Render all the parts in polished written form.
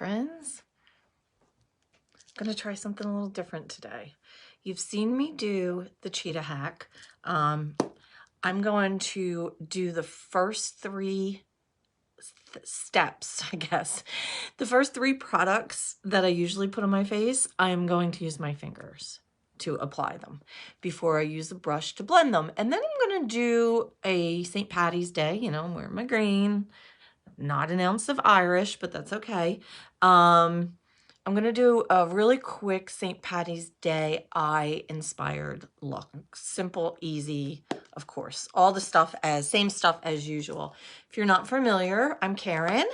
friends. I'm going to try something a little different today. You've seen me do the cheetah hack. I'm going to do the first three steps, I guess. The first three products that I usually put on my face, I am going to use my fingers to apply them before I use a brush to blend them. And then I'm going to do a St. Patty's Day, you know, I'm wearing my green, not an ounce of Irish, but that's okay. I'm going to do a really quick St. Patty's Day eye inspired look. Simple, easy, of course. All the stuff same stuff as usual. If you're not familiar, I'm Karen.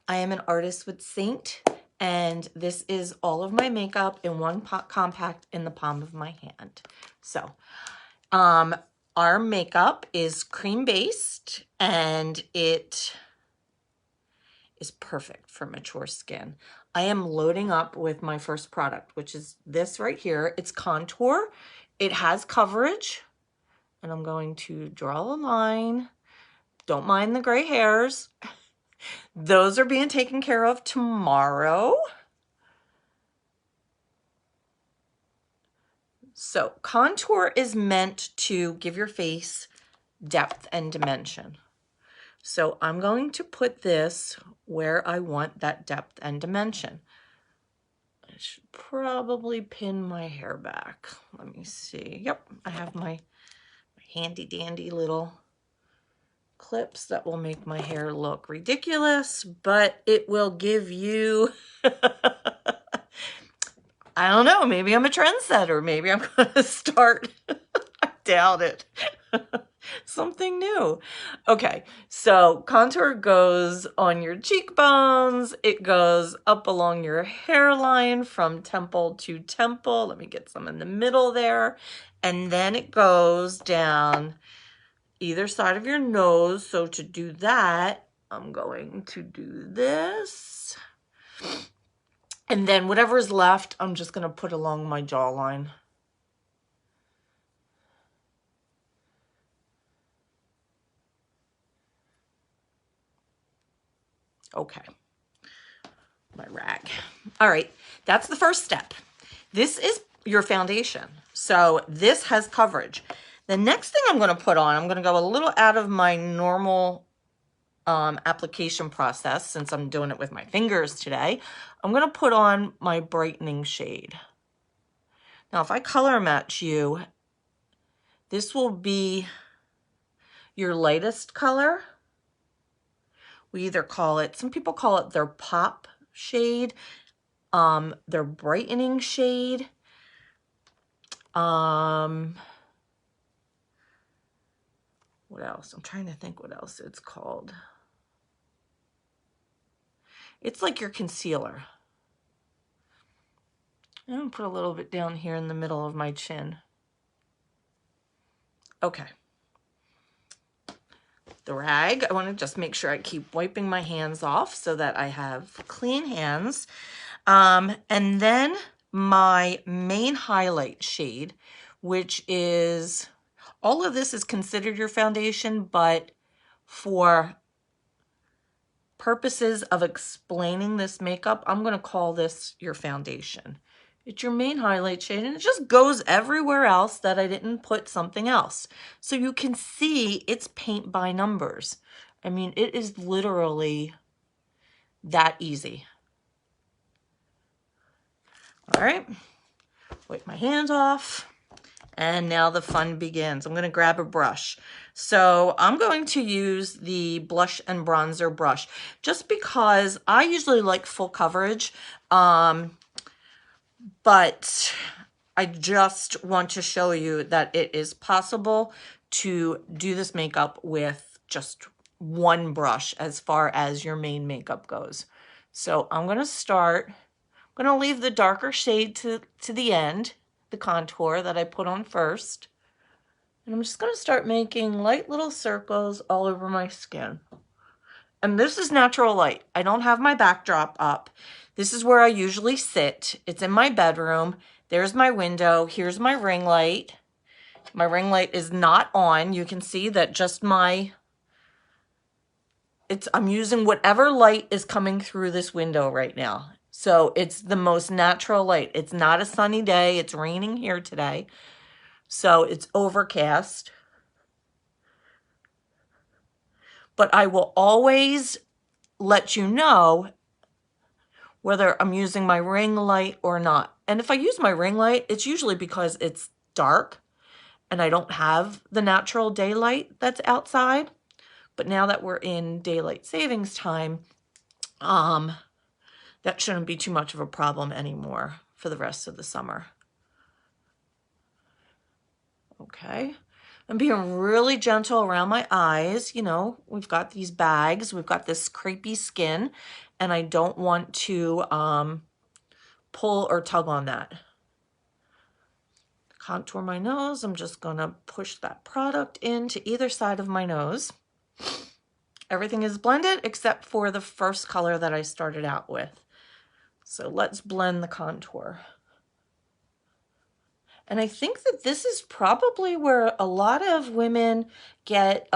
I am an artist with Seint, and this is all of my makeup in one compact in the palm of my hand. So, our makeup is cream based, and it is perfect for mature skin. I am loading up with my first product, which is this right here. It's contour. It has coverage, and I'm going to draw a line. Don't mind the gray hairs. Those are being taken care of tomorrow. So contour is meant to give your face depth and dimension. So I'm going to put this where I want that depth and dimension. I should probably pin my hair back. Let me see. Yep, I have my handy dandy little clips that will make my hair look ridiculous, but it will give you, I don't know, maybe I'm a trendsetter. Maybe I'm going to start, I doubt it. Something new. Okay, so contour goes on your cheekbones. It goes up along your hairline from temple to temple. Let me get some in the middle there. And then it goes down either side of your nose. So to do that, I'm going to do this. And then whatever is left, I'm just going to put along my jawline. Okay, my rag. All right, that's the first step. This is your foundation. So this has coverage. The next thing I'm going to put on, I'm going to go a little out of my normal application process since I'm doing it with my fingers today. I'm going to put on my brightening shade. Now, if I color match you, this will be your lightest color. We either call it, some people call it their pop shade, their brightening shade. What else? I'm trying to think what else it's called. It's like your concealer. I'm gonna put a little bit down here in the middle of my chin. Okay. The rag, I want to just make sure I keep wiping my hands off so that I have clean hands. And then my main highlight shade, which is, all of this is considered your foundation, but for purposes of explaining this makeup, I'm going to call this your foundation. It's your main highlight shade, and it just goes everywhere else that I didn't put something else. So you can see it's paint by numbers. I mean, it is literally that easy. All right, wipe my hands off. And now the fun begins. I'm going to grab a brush. So I'm going to use the blush and bronzer brush just because I usually like full coverage. But I just want to show you that it is possible to do this makeup with just one brush as far as your main makeup goes. So I'm going to start, I'm going to leave the darker shade to the end, the contour that I put on first. And I'm just going to start making light little circles all over my skin. And this is natural light. I don't have my backdrop up. This is where I usually sit. It's in my bedroom. There's my window. Here's my ring light. My ring light is not on. You can see that just I'm using whatever light is coming through this window right now. So it's the most natural light. It's not a sunny day. It's raining here today. So it's overcast. But I will always let you know whether I'm using my ring light or not. And if I use my ring light, it's usually because it's dark and I don't have the natural daylight that's outside. But now that we're in daylight savings time, that shouldn't be too much of a problem anymore for the rest of the summer. Okay. I'm being really gentle around my eyes. You know, we've got these bags, we've got this crepey skin, and I don't want to pull or tug on that. Contour my nose. I'm just gonna push that product into either side of my nose. Everything is blended except for the first color that I started out with. So let's blend the contour. And I think that this is probably where a lot of women get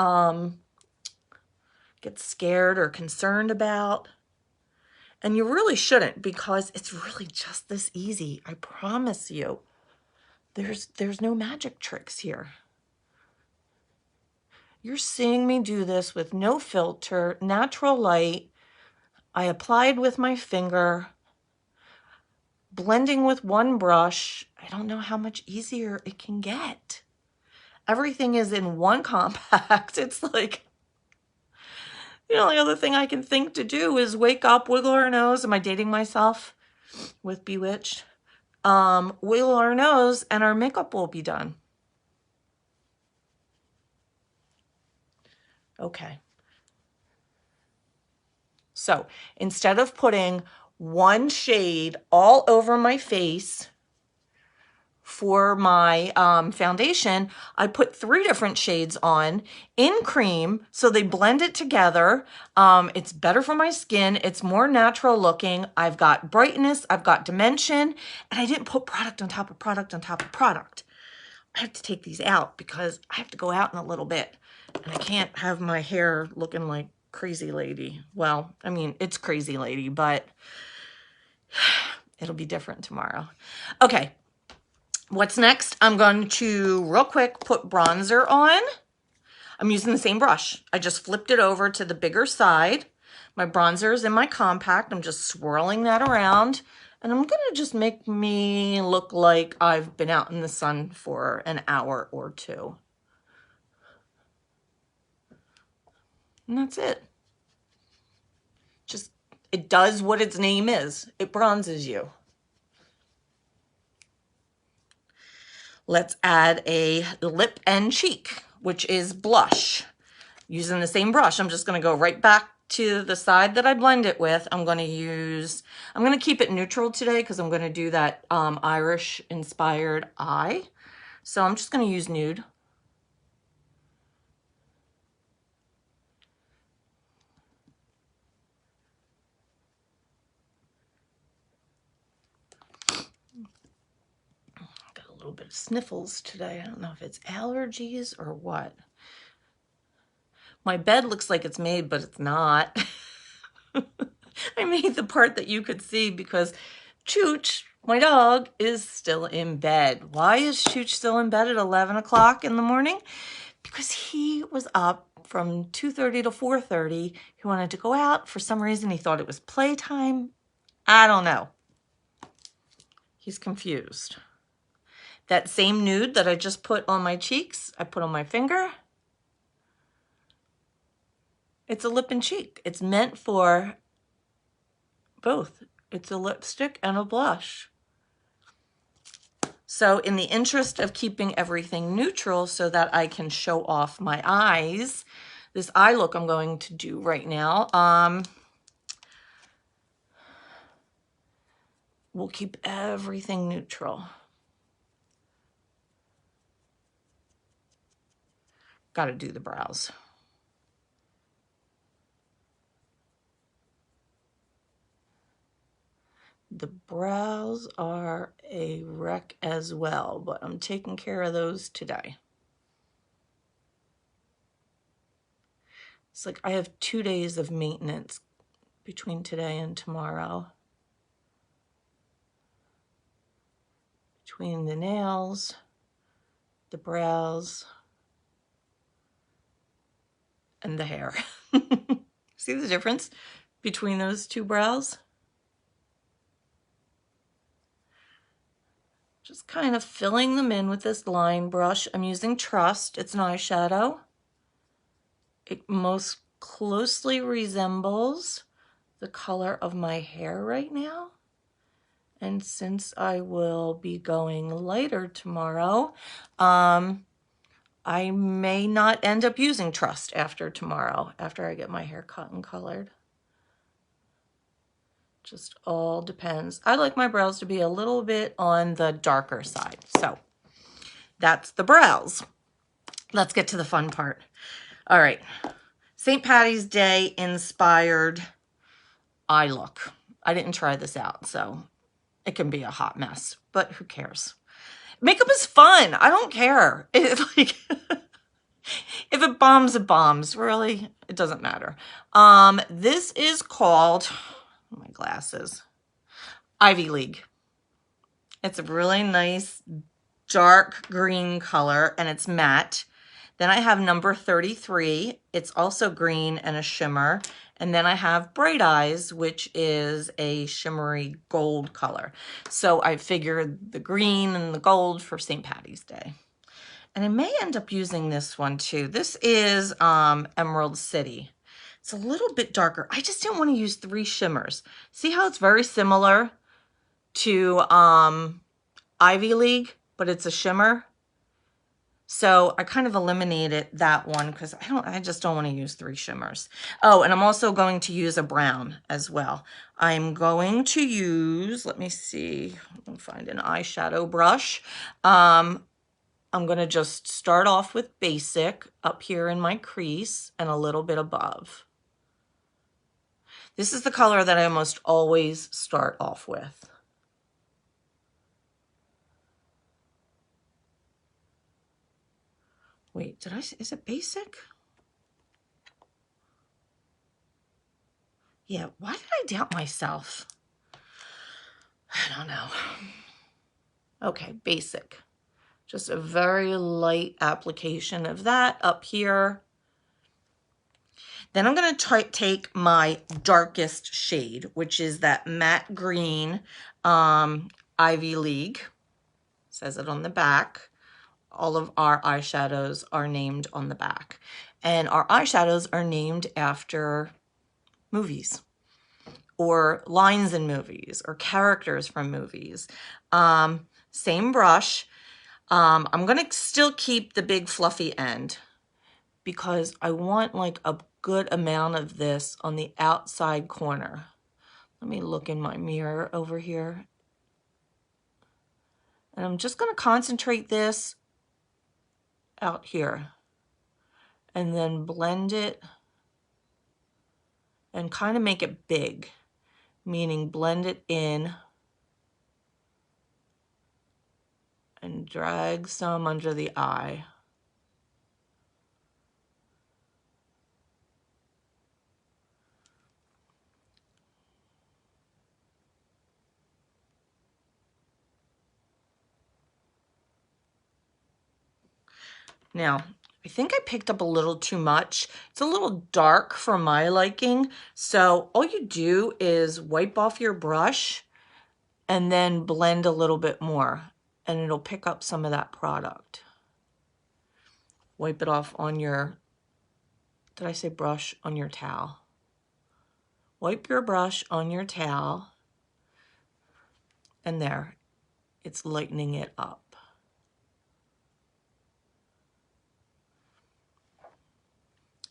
scared or concerned about. And you really shouldn't, because it's really just this easy. I promise you. There's no magic tricks here. You're seeing me do this with no filter, natural light. I applied with my finger, blending with one brush. I don't know how much easier it can get. Everything is in one compact. It's like, the only other thing I can think to do is wake up, wiggle our nose. Am I dating myself with Bewitched? Wiggle our nose and our makeup will be done. Okay. So instead of putting one shade all over my face for my foundation, I put 3 different shades on in cream, so they blend it together. It's better for my skin. It's more natural looking. I've got brightness, I've got dimension, and I didn't put product on top of product on top of product. I have to take these out because I have to go out in a little bit, and I can't have my hair looking like crazy lady. Well, I mean, it's crazy lady, but it'll be different tomorrow. Okay. What's next? I'm going to real quick put bronzer on. I'm using the same brush. I just flipped it over to the bigger side. My bronzer is in my compact. I'm just swirling that around. And I'm going to just make me look like I've been out in the sun for an hour or 2. And that's it. Just, it does what its name is. It bronzes you. Let's add a lip and cheek, which is blush. Using the same brush, I'm just going to go right back to the side that I blend it with. I'm going to keep it neutral today because I'm going to do that Irish inspired eye. So I'm just going to use nude. Got a little bit of sniffles today. I don't know if it's allergies or what. My bed looks like it's made, but it's not. I made the part that you could see because Chooch, my dog, is still in bed. Why is Chooch still in bed at 11 o'clock in the morning? Because he was up from 2:30 to 4:30. He wanted to go out. For some reason, he thought it was playtime. I don't know. He's confused. That same nude that I just put on my cheeks, I put on my finger. It's a lip and cheek. It's meant for both. It's a lipstick and a blush. So in the interest of keeping everything neutral so that I can show off my eyes, this eye look I'm going to do right now, we'll keep everything neutral. Got to do the brows. The brows are a wreck as well, but I'm taking care of those today. It's like I have 2 days of maintenance between today and tomorrow. between the nails, the brows, and the hair. See the difference between those two brows? Just kind of filling them in with this line brush. I'm using Trust. It's an eyeshadow. It most closely resembles the color of my hair right now. And since I will be going lighter tomorrow, I may not end up using Trust after tomorrow, after I get my hair cut and colored. Just all depends. I like my brows to be a little bit on the darker side. So that's the brows. Let's get to the fun part. All right. St. Patty's Day inspired eye look. I didn't try this out, so it can be a hot mess, but who cares? Makeup is fun. I don't care. If it bombs, it bombs. Really, it doesn't matter. This is called, my glasses, Ivy League. It's a really nice dark green color and it's matte. Then I have number 33. It's also green and a shimmer. And then I have Bright Eyes, which is a shimmery gold color. So I figured the green and the gold for St. Patty's Day. And I may end up using this one too. This is Emerald City. It's a little bit darker. I just didn't want to use 3 shimmers. See how it's very similar to Ivy League, but it's a shimmer? So I kind of eliminated that one because I just don't want to use 3 shimmers. Oh, and I'm also going to use a brown as well. I'm going to use, let me see, I'll find an eyeshadow brush. I'm going to just start off with basic up here in my crease and a little bit above. This is the color that I almost always start off with. Wait, is it basic? Yeah, why did I doubt myself? I don't know. Okay, basic. Just a very light application of that up here. Then I'm going to take my darkest shade, which is that matte green Ivy League. It says it on the back. All of our eyeshadows are named on the back. And our eyeshadows are named after movies or lines in movies or characters from movies. Same brush. I'm going to still keep the big fluffy end because I want like a good amount of this on the outside corner. Let me look in my mirror over here. And I'm just going to concentrate this out here and then blend it and kind of make it big, meaning blend it in and drag some under the eye. Now, I think I picked up a little too much. It's a little dark for my liking. So all you do is wipe off your brush and then blend a little bit more and it'll pick up some of that product. Wipe it off on your, did I say brush? On your towel. Wipe your brush on your towel and there, it's lightening it up.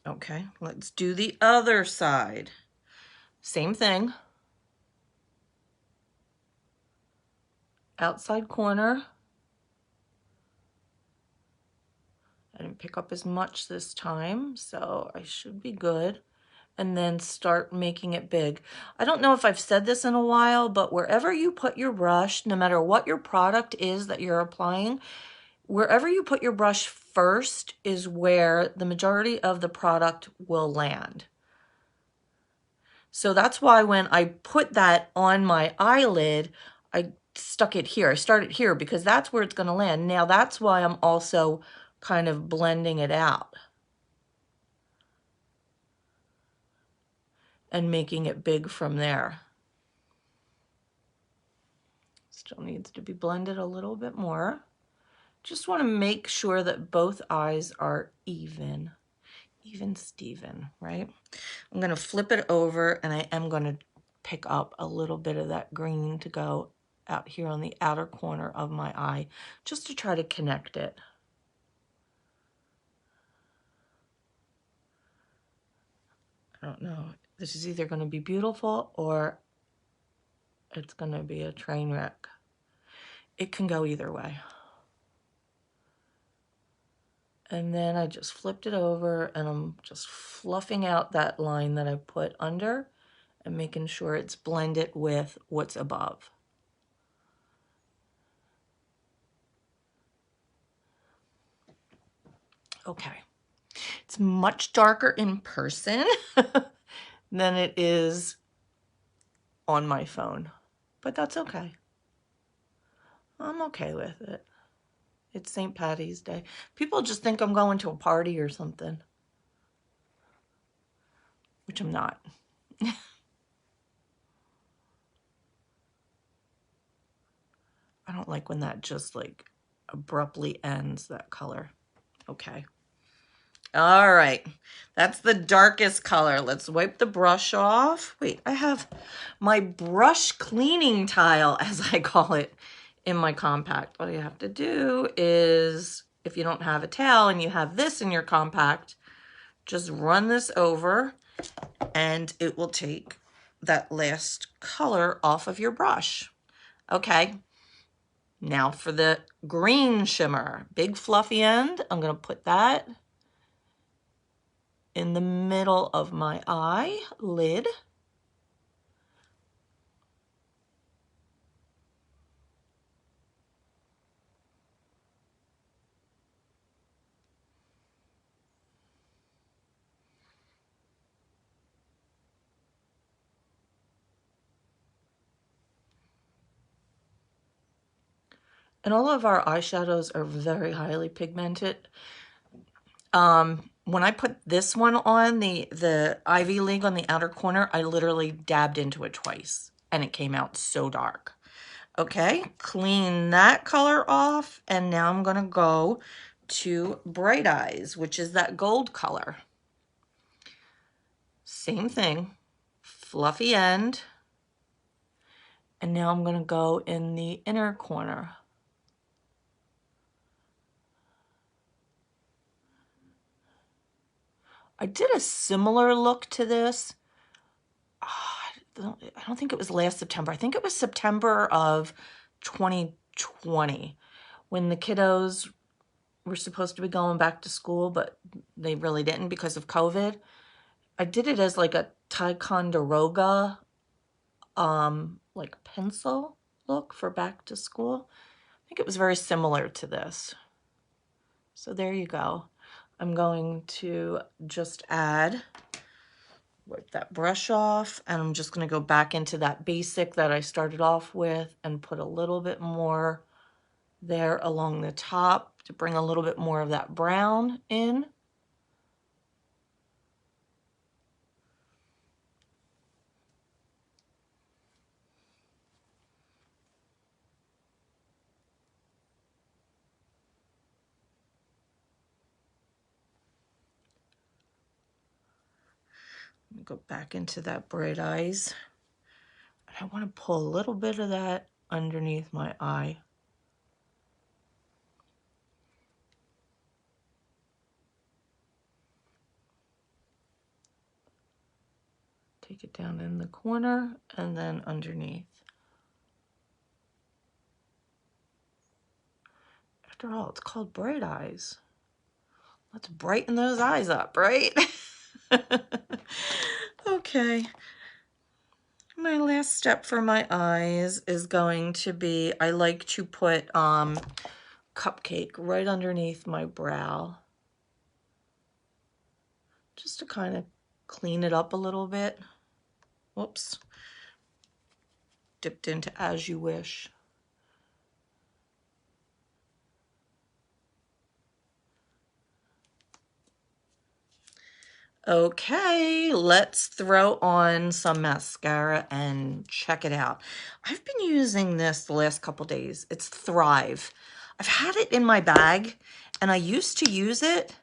Okay, let's do the other side. Same thing. Outside corner. I didn't pick up as much this time, so I should be good. And then start making it big. I don't know if I've said this in a while, but wherever you put your brush, no matter what your product is that you're applying, wherever you put your brush first is where the majority of the product will land. So that's why when I put that on my eyelid, I stuck it here. I started here because that's where it's going to land. Now that's why I'm also kind of blending it out and making it big from there. Still needs to be blended a little bit more. Just want to make sure that both eyes are even Steven, right? I'm going to flip it over, and I am going to pick up a little bit of that green to go out here on the outer corner of my eye, just to try to connect it. I don't know. This is either going to be beautiful or it's going to be a train wreck. It can go either way. And then I just flipped it over, and I'm just fluffing out that line that I put under and making sure it's blended with what's above. Okay. It's much darker in person than it is on my phone, but that's okay. I'm okay with it. It's St. Patty's Day. People just think I'm going to a party or something, which I'm not. I don't like when that just like abruptly ends, that color. Okay. All right. That's the darkest color. Let's wipe the brush off. Wait, I have my brush cleaning tile, as I call it, in my compact. All you have to do is, if you don't have a towel and you have this in your compact, just run this over and it will take that last color off of your brush. Okay. Now for the green shimmer, big fluffy end. I'm going to put that in the middle of my eyelid. And all of our eyeshadows are very highly pigmented. When I put this one on, the Ivy League on the outer corner, I literally dabbed into it twice and it came out so dark. Okay, clean that color off, and now I'm gonna go to Bright Eyes, which is that gold color. Same thing, fluffy end, and now I'm gonna go in the inner corner. I did a similar look to this. I don't think it was last September. I think it was September of 2020 when the kiddos were supposed to be going back to school, but they really didn't because of COVID. I did it as like a Ticonderoga like pencil look for back to school. I think it was very similar to this. So there you go. I'm going to just wipe that brush off, and I'm just going to go back into that basic that I started off with and put a little bit more there along the top to bring a little bit more of that brown in. Go back into that Bright Eyes. I want to pull a little bit of that underneath my eye. Take it down in the corner and then underneath. After all, it's called Bright Eyes. Let's brighten those eyes up, right? Okay. My last step for my eyes is going to be, I like to put Cupcake right underneath my brow, just to kind of clean it up a little bit. Whoops. Dipped into As You Wish. Okay, let's throw on some mascara and check it out. I've been using this the last couple days. It's Thrive. I've had it in my bag and I used to use it.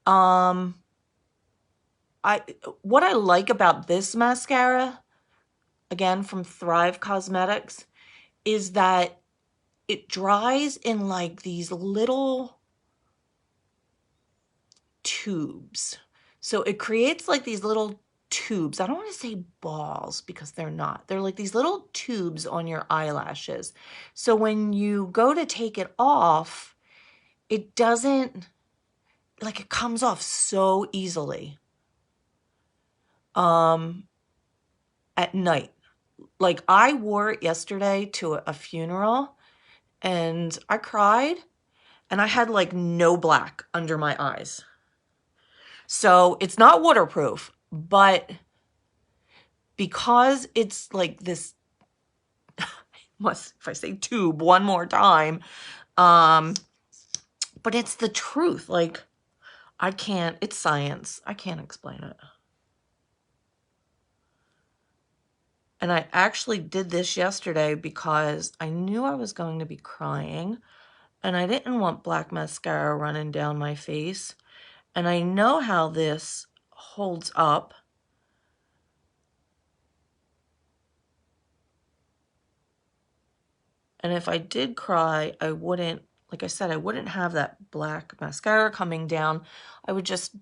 What I like about this mascara, again from Thrive Cosmetics, is that it dries in like these little tubes. So it creates like these little tubes. I don't want to say balls because they're not. They're like these little tubes on your eyelashes. So when you go to take it off, it doesn't, like, it comes off so easily at night. Like, I wore it yesterday to a funeral and I cried and I had like no black under my eyes. So it's not waterproof, but because it's like this, if I say tube one more time, but it's the truth. Like, it's science. I can't explain it. And I actually did this yesterday because I knew I was going to be crying and I didn't want black mascara running down my face. And I know how this holds up. And if I did cry, I wouldn't, like I said, I wouldn't have that black mascara coming down. I would just,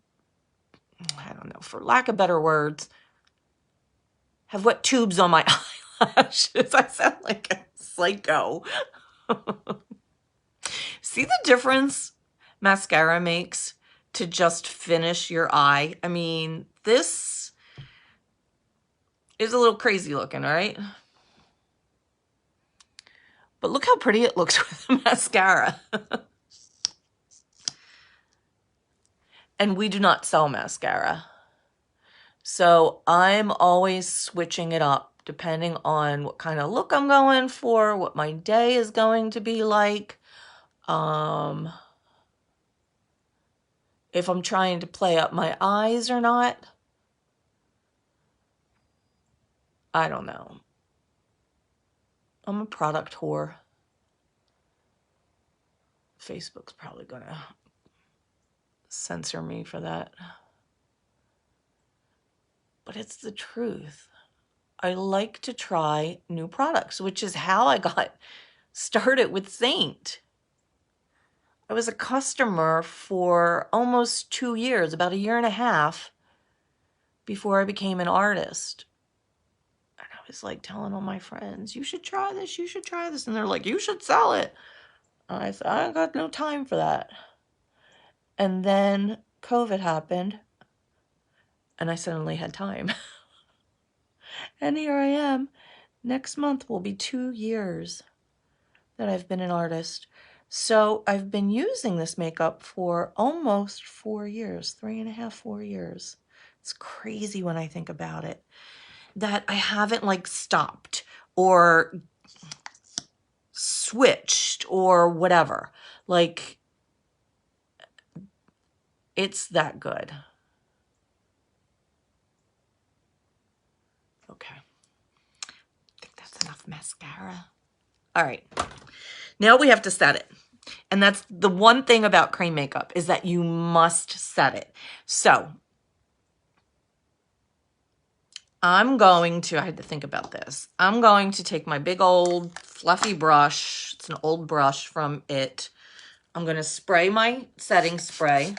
I don't know, for lack of better words, have wet tubes on my eyelashes. I sound like a psycho. See the difference mascara makes to just finish your eye? I mean, this is a little crazy looking, right? But look how pretty it looks with the mascara. And we do not sell mascara. So I'm always switching it up depending on what kind of look I'm going for, what my day is going to be like. If I'm trying to play up my eyes or not. I don't know. I'm a product whore. Facebook's probably gonna censor me for that. But it's the truth. I like to try new products, which is how I got started with Seint. I was a customer for almost 2 years, about a year and a half, before I became an artist. And I was like telling all my friends, you should try this, you should try this. And they're like, you should sell it. And I said, I got no time for that. And then COVID happened, and I suddenly had time. And here I am. Next month will be 2 years that I've been an artist. So I've been using this makeup for almost 4 years, 3.5, 4 years. It's crazy when I think about it, that I haven't like stopped or switched or whatever. Like, it's that good. Okay. I think that's enough mascara. All right. Now we have to set it. And that's the one thing about cream makeup, is that you must set it. So I'm going to, I had to think about this. I'm going to take my big old fluffy brush. It's an old brush from It. I'm going to spray my setting spray.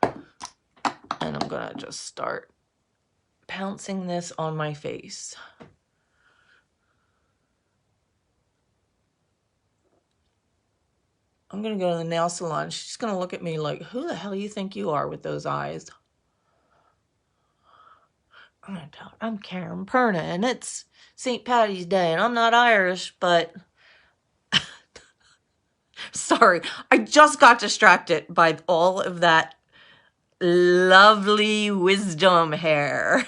And I'm going to just start pouncing this on my face. I'm going to go to the nail salon. She's going to look at me like, who the hell do you think you are with those eyes? I'm going to tell her, I'm Karen Perna, and it's St. Patty's Day, and I'm not Irish, but... Sorry, I just got distracted by all of that lovely wisdom hair.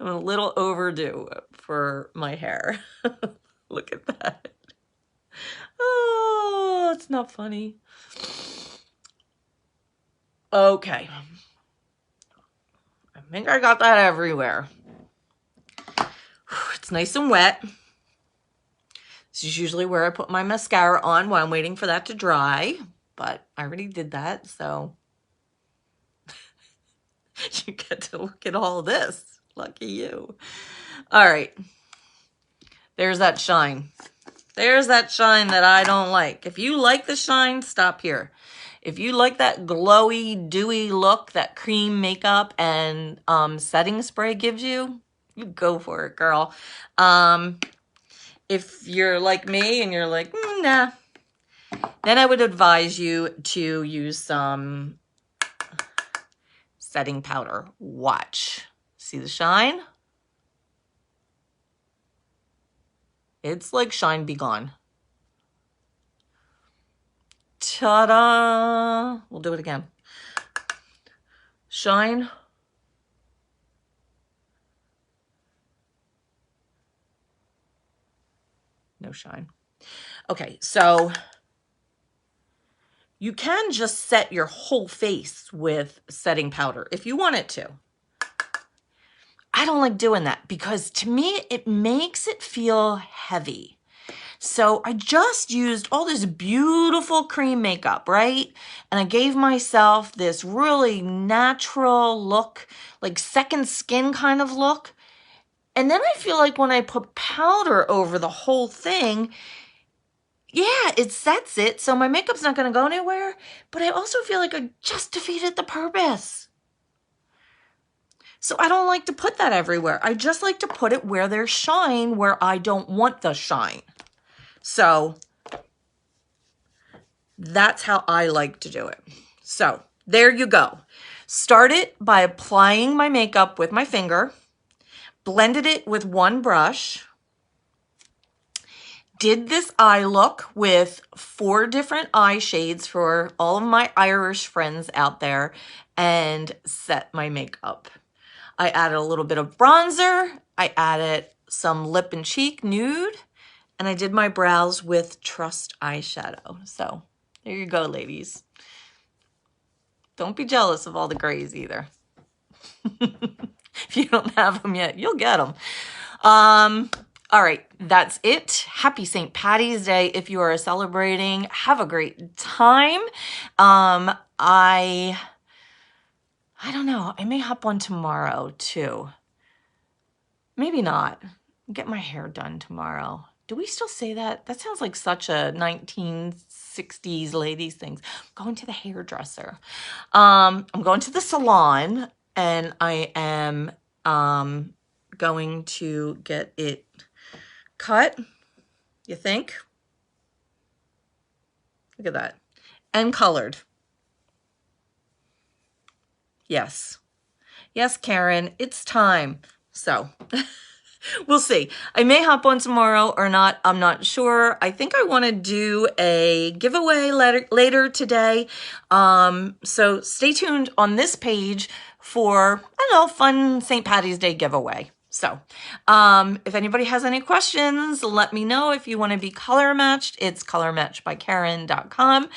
I'm a little overdue for my hair. Look at that. Oh, it's not funny. Okay. I think I got that everywhere. It's nice and wet. This is usually where I put my mascara on while I'm waiting for that to dry, but I already did that, so you get to look at all this. Lucky you. All right. There's that shine. There's that shine that I don't like. If you like the shine, stop here. If you like that glowy, dewy look that cream makeup and setting spray gives you, you go for it, girl. If you're like me and you're like, nah, then I would advise you to use some setting powder. Watch. See the shine? It's like shine be gone. Ta-da! We'll do it again. Shine. No shine. Okay, so you can just set your whole face with setting powder if you wanted to. I don't like doing that because to me, it makes it feel heavy. So I just used all this beautiful cream makeup, right? And I gave myself this really natural look, like second skin kind of look. And then I feel like when I put powder over the whole thing, yeah, it sets it, so my makeup's not going to go anywhere, but I also feel like I just defeated the purpose. So I don't like to put that everywhere. I just like to put it where there's shine, where I don't want the shine. So that's how I like to do it. So there you go. Start it by applying my makeup with my finger, blended it with one brush, did this eye look with 4 different eye shades for all of my Irish friends out there, and set my makeup. I added a little bit of bronzer, I added some lip and cheek nude, and I did my brows with Trust eyeshadow. So there you go, ladies. Don't be jealous of all the grays either. If you don't have them yet, you'll get them. All right, that's it. Happy St. Patty's Day if you are celebrating. Have a great time. I don't know. I may hop on tomorrow too. Maybe not. Get my hair done tomorrow. Do we still say that? That sounds like such a 1960s ladies things. I'm going to the hairdresser. I'm going to the salon, and I am going to get it cut, you think? Look at that. And colored. Yes. Yes, Karen, it's time. So we'll see. I may hop on tomorrow or not. I'm not sure. I think I want to do a giveaway later today. So stay tuned on this page for, I don't know, fun St. Patty's Day giveaway. So if anybody has any questions, let me know. If you want to be color matched, it's colormatchedbykaren.com.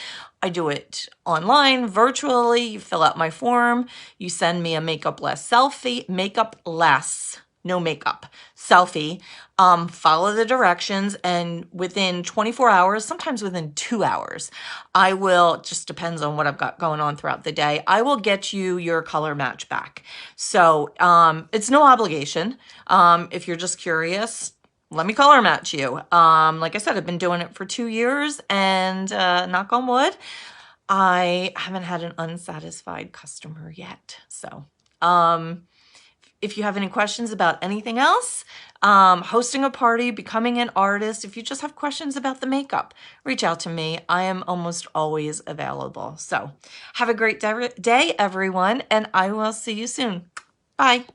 I do it online, virtually. You fill out my form. You send me a makeup less selfie, no makeup, selfie. Follow the directions, and within 24 hours, sometimes within 2 hours, I will, just depends on what I've got going on throughout the day, I will get you your color match back. So it's no obligation. If you're just curious, let me color match you. Like I said, I've been doing it for 2 years, and knock on wood, I haven't had an unsatisfied customer yet. So if you have any questions about anything else, hosting a party, becoming an artist, if you just have questions about the makeup, reach out to me. I am almost always available. So have a great day, everyone, and I will see you soon. Bye.